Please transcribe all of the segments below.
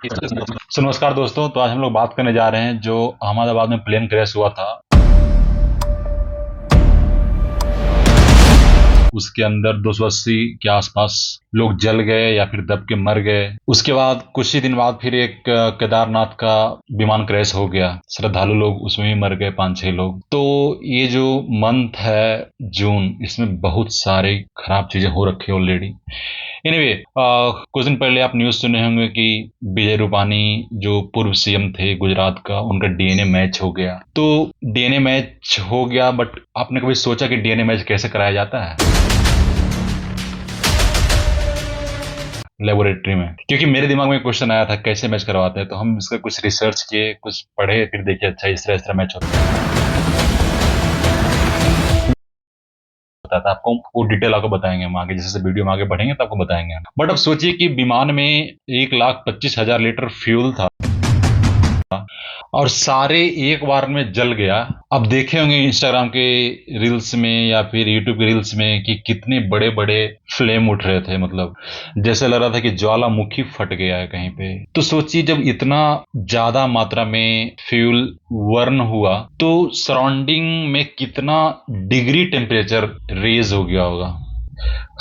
सो नमस्कार दोस्तों। तो आज हम लोग बात करने जा रहे हैं जो अहमदाबाद में प्लेन क्रैश हुआ था, उसके अंदर 280 के आसपास लोग जल गए या फिर दब के मर गए। उसके बाद कुछ ही दिन बाद फिर एक केदारनाथ का विमान क्रैश हो गया, श्रद्धालु लोग उसमें भी मर गए, 5-6 लोग। तो ये जो मंथ है जून, इसमें बहुत सारी खराब चीजें हो रखी है ऑलरेडी। एनीवे, कुछ दिन पहले आप न्यूज़ सुने होंगे कि विजय रूपानी जो पूर्व सीएम थे गुजरात का, उनका डीएनए मैच हो गया। तो डीएनए मैच हो गया, बट आपने कभी सोचा कि डीएनए मैच कैसे कराया जाता है लेबोरेटरी में? क्योंकि मेरे दिमाग में क्वेश्चन आया था कैसे मैच करवाते हैं, तो हम इसका कुछ रिसर्च किए, कुछ पढ़े, फिर देखे अच्छा इस तरह मैच होता था। आपको वो डिटेल आपको बताएंगे हम आगे, जैसे वीडियो में आगे बढ़ेंगे तो आपको बताएंगे। बट अब सोचिए कि विमान में 1,25,000 लीटर फ्यूल था और सारे एक बार में जल गया। अब देखे होंगे इंस्टाग्राम के रील्स में या फिर यूट्यूब के रील्स में कि कितने बड़े बड़े फ्लेम उठ रहे थे, मतलब जैसे लग रहा था कि ज्वालामुखी फट गया है कहीं पे। तो सोचिए जब इतना ज्यादा मात्रा में फ्यूल बर्न हुआ तो सराउंडिंग में कितना डिग्री टेम्परेचर रेज हो गया होगा।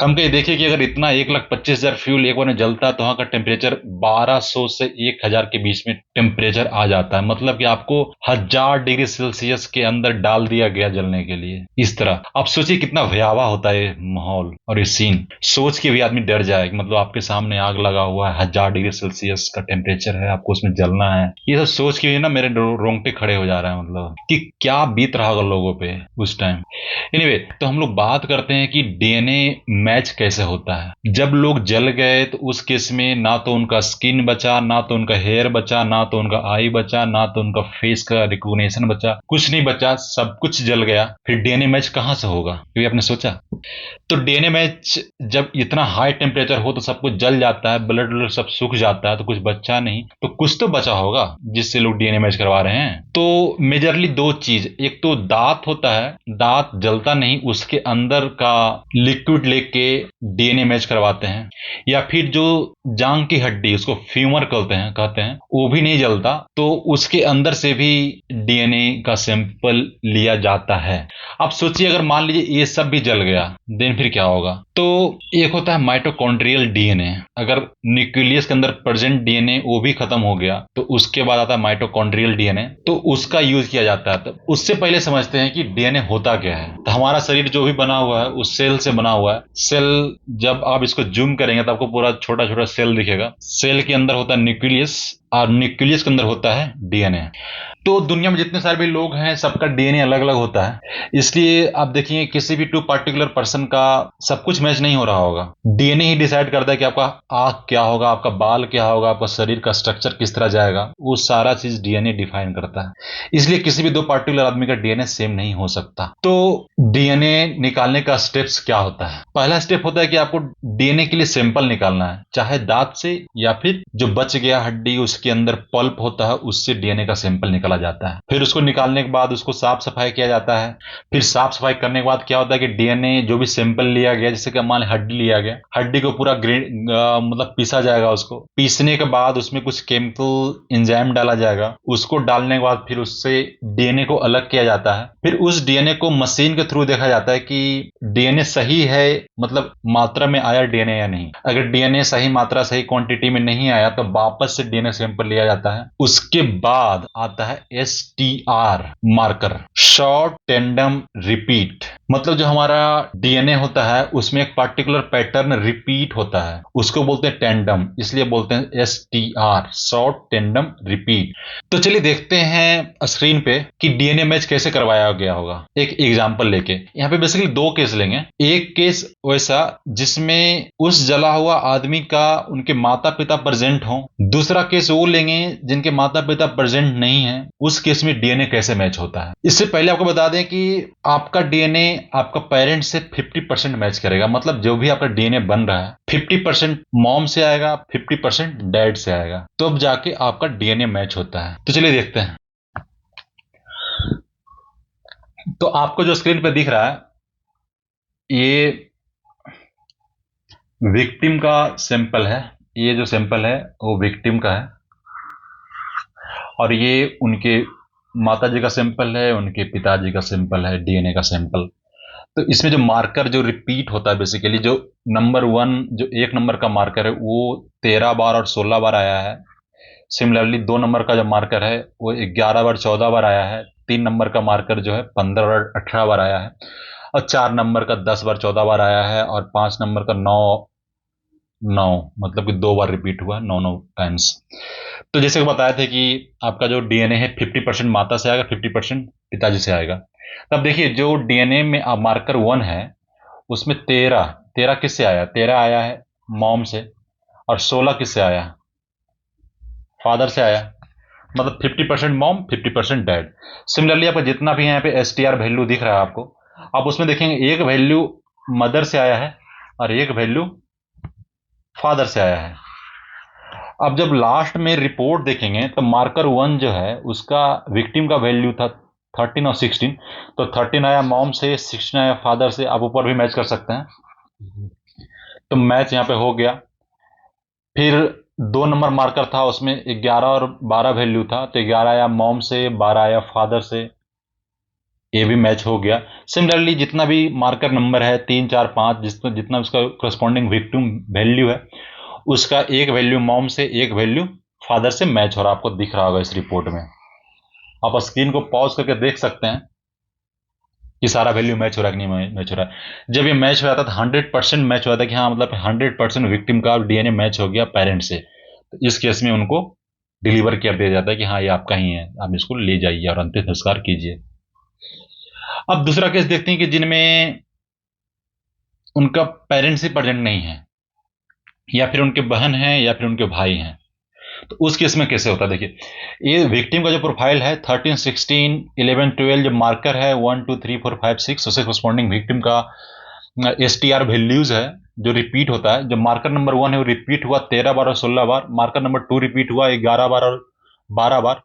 हम कहीं देखिए कि अगर इतना 1,25,000 फ्यूल एक बार में जलता है तो वहां का टेम्परेचर 1200 से 1000 के बीच में टेम्परेचर आ जाता है। मतलब कि आपको 1000 डिग्री सेल्सियस के अंदर डाल दिया गया जलने के लिए। इस तरह आप सोचिए कितना भयावह होता है ये माहौल और ये सीन। सोच के भी आदमी डर जाए कि मतलब आपके सामने आग लगा हुआ है, 1000 डिग्री सेल्सियस का टेम्परेचर है, आपको उसमें जलना है। ये सब सोच के भी ना मेरे रोंगटे खड़े हो जा रहे हैं, मतलब कि क्या बीत रहा होगा लोगों पे उस टाइम। एनीवे, तो हम लोग बात करते हैं कि डीएनए मैच कैसे होता है। जब लोग जल गए तो उस केस में ना तो उनका स्किन बचा, ना तो उनका हेयर बचा, ना तो उनका आई बचा, ना तो उनका फेस का रिकॉग्निशन बचा, कुछ नहीं बचा, सब कुछ जल गया। फिर डीएनए मैच कहां से होगा, क्योंकि आपने सोचा। तो डीएनए मैच जब इतना हाई टेम्परेचर हो तो सब कुछ जल जाता है, ब्लड ब्लड सब सूख जाता है, तो कुछ बचा नहीं, तो कुछ तो बचा होगा जिससे लोग डीएनए मैच करवा रहे हैं। तो मेजरली दो चीज, एक तो दांत होता है, दांत जलता नहीं, उसके अंदर का लिक्विड लेके डीएनए मैच करवाते हैं। या फिर जो जांग की हड्डी, उसको फ्यूमर कहते हैं, वो भी नहीं जलता, तो उसके अंदर से भी डीएनए का सैंपल लिया जाता है। अब सोचिए अगर मान लीजिए ये सब भी जल गया, देन फिर क्या होगा। तो एक होता है माइटोकॉन्ड्रियल डीएनए। अगर न्यूक्लियस के अंदर प्रेजेंट डीएनए वो भी खत्म हो गया तो उसके बाद आता है माइटोकॉन्ड्रियल डीएनए, तो उसका यूज किया जाता है। तो उससे पहले समझते हैं कि डीएनए होता क्या है। तो हमारा शरीर जो भी बना हुआ है उस सेल से बना हुआ है। सेल, जब आप इसको जूम करेंगे तो आपको पूरा छोटा छोटा सेल दिखेगा। सेल के अंदर होता है न्यूक्लियस और न्यूक्लियस के अंदर होता है डीएनए। तो दुनिया में जितने सारे भी लोग हैं सबका डीएनए अलग अलग होता है, इसलिए आप देखिए किसी भी टू पार्टिकुलर पर्सन का सब कुछ मैच नहीं हो रहा होगा। डीएनए ही डिसाइड करता है कि आपका आंख क्या होगा, आपका बाल क्या होगा, आपका शरीर का स्ट्रक्चर किस तरह जाएगा, वो सारा चीज डीएनए डिफाइन करता है। इसलिए किसी भी दो पार्टिकुलर आदमी का डीएनए सेम नहीं हो सकता। तो डीएनए निकालने का स्टेप्स क्या होता है? पहला स्टेप होता है कि आपको डीएनए के लिए सैंपल निकालना है, चाहे दांत से या फिर जो बच गया हड्डी उसके अंदर पल्प होता है उससे डीएनए का सैंपल निकाला जाता है। फिर उसको निकालने के बाद उसको साफ सफाई किया जाता है। फिर साफ सफाई करने के बाद क्या होता है कि डीएनए जो भी सैंपल लिया गया, जैसे कि मान हड्डी लिया गया, हड्डी को पूरा मतलब पीसा जाएगा। उसको पीसने के बाद उसमें कुछ केमिकल एंजाइम डाला जाएगा। उसको डालने के बाद फिर उससे डीएनए को अलग किया जाता है। फिर उस डीएनए को मशीन के थ्रू देखा जाता है कि डीएनए सही है, मतलब मात्रा में आया डीएनए या नहीं। अगर डीएनए सही मात्रा सही क्वांटिटी में नहीं आया तो वापस से डीएनए सैंपल लिया जाता है। उसके बाद आता है STR marker, short tandem repeat. मतलब जो हमारा डीएनए होता है उसमें एक पर्टिकुलर पैटर्न रिपीट होता है, उसको बोलते हैं टेंडम, इसलिए बोलते हैं एसटीआर, शॉर्ट टेंडम रिपीट। तो चलिए देखते हैं स्क्रीन पे कि डीएनए मैच कैसे करवाया गया होगा, एक एग्जांपल लेके। यहाँ पे बेसिकली दो केस लेंगे। एक केस वैसा जिसमें उस जला हुआ आदमी का उनके माता पिता प्रेजेंट हो। दूसरा केस वो लेंगे जिनके माता पिता प्रेजेंट नहीं है। उस केस में डीएनए कैसे मैच होता है। इससे पहले आपको बता दें कि आपका डीएनए आपका पेरेंट से 50% मैच करेगा। मतलब जो भी आपका डीएनए बन रहा है 50% मॉम से आएगा, 50% डैड से आएगा, तो अब जाके आपका डीएनए मैच होता है। तो चलिए देखते हैं। तो आपको जो स्क्रीन पे दिख रहा है ये विक्टिम का सैंपल है। ये जो सैंपल है वो विक्टिम का है। और ये उनके माताजी का सैंपल है, उनके पिताजी का सैंपल है, डीएनए का सैंपल। तो इसमें जो मार्कर जो रिपीट होता है, बेसिकली जो नंबर वन, जो एक नंबर का मार्कर है वो 13 बार और 16 बार आया है। सिमिलरली 2 नंबर का जो मार्कर है वो 11 बार 14 बार आया है। 3 नंबर का मार्कर जो है 15 और 18 बार आया है। और 4 नंबर का 10 बार 14 बार आया है। और 5 नंबर का 9 मतलब कि 2 बार रिपीट हुआ, 9 9 टाइम्स। तो जैसे कि बताए थे कि आपका जो डीएनए है 50% माता से आएगा, 50% पिताजी से आएगा। तब देखिए जो डीएनए में मार्कर 1 है उसमें 13 किससे आया? 13 आया है मॉम से। और 16 किससे आया? फादर से आया। मतलब 50% मॉम, 50% डैड। सिमिलरली आपका जितना भी यहाँ पे एस टी आर वैल्यू दिख रहा है आपको, आप उसमें देखेंगे एक वैल्यू मदर से आया है और एक वैल्यू फादर से आया है। अब जब लास्ट में रिपोर्ट देखेंगे तो मार्कर 1 जो है उसका विक्टिम का वैल्यू था 13 और 16। तो 13 आया मॉम से, 16 आया फादर से। आप ऊपर भी मैच कर सकते हैं। तो मैच यहाँ पे हो गया। फिर 2 नंबर मार्कर था, उसमें 11 और 12 वैल्यू था। तो 11 आया मॉम से, 12 आया फादर से। ये भी मैच हो गया। सिमिलरली जितना भी मार्कर नंबर है 3 4 5, जितना जितना उसका करस्पॉन्डिंग विक्टिम वैल्यू है उसका एक वैल्यू मॉम से, एक वैल्यू फादर से मैच हो रहा, आपको दिख रहा होगा इस रिपोर्ट में। आप स्क्रीन को पॉज करके देख सकते हैं कि सारा वैल्यू मैच हो रहा है कि नहीं मैच हो रहा है। जब ये मैच हो जाता था 100% मैच हो जाता है कि हाँ मतलब 100% विक्टिम का डीएनए मैच हो गया पेरेंट से। तो इस केस में उनको डिलीवर कर दिया जाता है कि हाँ ये आपका ही है, आप इसको ले जाइए और अंतिम संस्कार कीजिए। अब दूसरा केस देखते हैं कि जिनमें उनका पेरेंट्स ही प्रेजेंट नहीं है, या फिर उनके बहन है या फिर उनके भाई हैं। तो उस केस में कैसे होता है देखिए। ये विक्टिम का जो प्रोफाइल है 13 16 11 12 जो मार्कर है 1 2 3 4 5 6 उससे करस्पॉन्डिंग विक्टिम का एस टी आर वैल्यूज है जो रिपीट होता है। जो मार्कर नंबर 1 है वो रिपीट हुआ 13 बार और 16 बार। मार्कर नंबर 2 रिपीट हुआ 11 बार और 12 बार।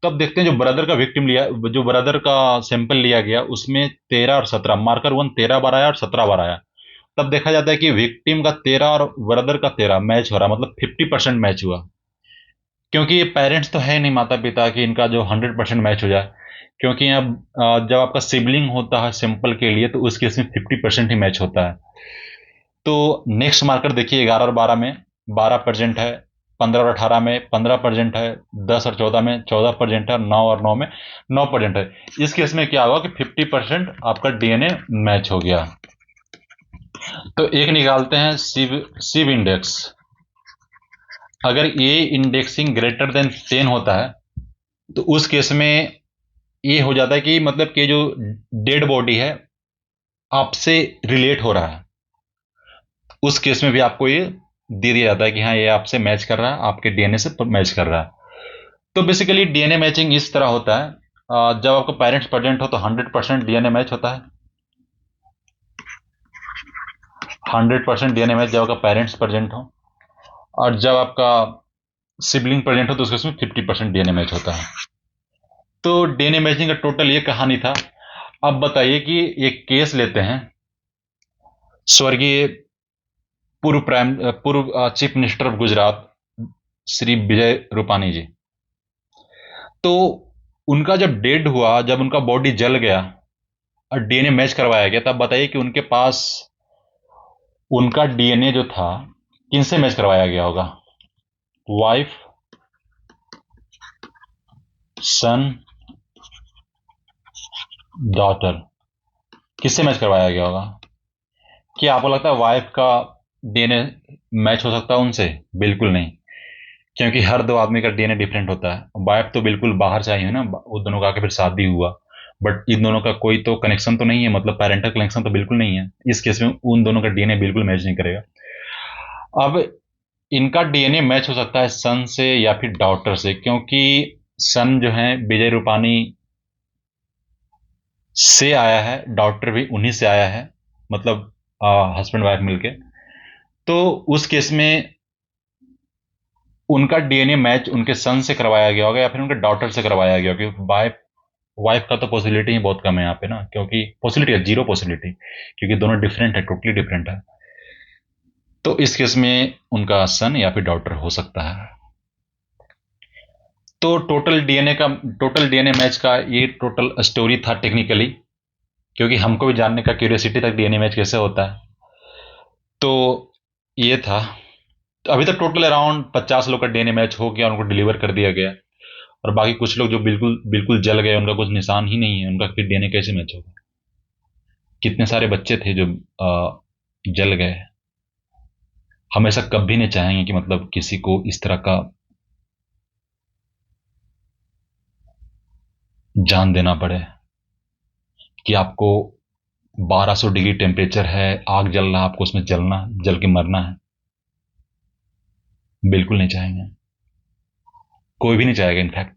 तब देखते हैं जो ब्रदर का विक्टिम लिया, जो ब्रदर का सैंपल लिया गया उसमें 13 और 17, मार्कर 1 13 बार आया और 17 बार आया। तब देखा जाता है कि विक्टिम का 13 और ब्रदर का 13 मैच हो रहा, मतलब 50% मैच हुआ। क्योंकि ये पेरेंट्स तो है नहीं माता पिता कि इनका जो 100% मैच हो जाए। क्योंकि अब जब आपका सिबलिंग होता है सिंपल के लिए तो उस केस में 50% ही मैच होता है। तो नेक्स्ट मार्कर देखिए 11 और 12 में 12% है, 15 और 18 में 15% है, 10 और 14 में 14% है, 9 और 9 में 9% है। इस केस में क्या होगा कि 50% आपका डीएनए मैच हो गया। तो एक निकालते हैं सिव इंडेक्स। अगर ये इंडेक्सिंग ग्रेटर देन 10 होता है तो उस केस में ये हो जाता है कि मतलब कि जो डेड बॉडी है आपसे रिलेट हो रहा है। उस केस में भी आपको ये दे दिया जाता है कि हाँ ये आपसे मैच कर रहा है, आपके डीएनए से मैच कर रहा है। तो बेसिकली डीएनए मैचिंग इस तरह होता है। जब आपका पेरेंट्स प्रेजेंट हो तो 100% डीएनए मैच होता है। 100% डीएनए मैच जब आपका पेरेंट्स प्रेजेंट हो। और जब आपका सिबलिंग प्रेजेंट हो तो उसके उसमें 50% डीएनए मैच होता है। तो डीएनए मैचिंग का टोटल ये कहानी था। अब बताइए कि एक केस लेते हैं स्वर्गीय पूर्व chief minister of Gujarat Shri Vijay Rupani ji. तो उनका जब डेड हुआ, जब उनका बॉडी जल गया और डीएनए मैच करवाया गया, तब बताइए कि उनके पास उनका डीएनए जो था किनसे मैच करवाया गया होगा? वाइफ, सन, डॉटर, किससे मैच करवाया गया होगा? क्या आपको लगता है वाइफ का डीएनए मैच हो सकता है उनसे? बिल्कुल नहीं। क्योंकि हर दो आदमी का डीएनए डिफरेंट होता है। वाइफ तो बिल्कुल बाहर से आई है ना, वो दोनों का आके फिर शादी हुआ। बट इन दोनों का कोई तो कनेक्शन तो नहीं है, मतलब पेरेंटल कनेक्शन तो बिल्कुल नहीं है। इस केस में उन दोनों का डीएनए बिल्कुल मैच नहीं करेगा। अब इनका डीएनए मैच हो सकता है सन से या फिर डॉटर से, क्योंकि सन जो है विजय रूपानी से आया है, डॉटर भी उन्हीं से आया है, मतलब हस्बैंड वाइफ मिलके। तो उस केस में उनका डीएनए मैच उनके सन से करवाया गया होगा या फिर उनके डॉटर से करवाया गया होगा। क्योंकि वाइफ वाइफ का तो पॉसिबिलिटी ही बहुत कम है यहाँ पे ना, क्योंकि पॉसिबिलिटी है, जीरो पॉसिबिलिटी, क्योंकि दोनों डिफरेंट है, टोटली डिफरेंट है। तो इस केस में उनका सन या फिर डॉटर हो सकता है। तो टोटल डीएनए मैच का ये टोटल स्टोरी था टेक्निकली, क्योंकि हमको भी जानने का क्यूरियोसिटी तक डीएनए मैच कैसे होता है। तो ये था। तो अभी तक टोटल अराउंड 50 लोग का डीएनए मैच हो गया, उनको डिलीवर कर दिया गया। और बाकी कुछ लोग जो बिल्कुल बिल्कुल जल गए, उनका कुछ निशान ही नहीं है, उनका फिर डीएनए कैसे मैच होगा। कितने सारे बच्चे थे जो जल गए। हम ऐसा कभी नहीं चाहेंगे कि मतलब किसी को इस तरह का जान देना पड़े, कि आपको 1200 डिग्री टेम्परेचर है, आग जल रहा है, आपको उसमें जल के मरना है। बिल्कुल नहीं चाहेंगे, कोई भी नहीं चाहेगा इनफैक्ट।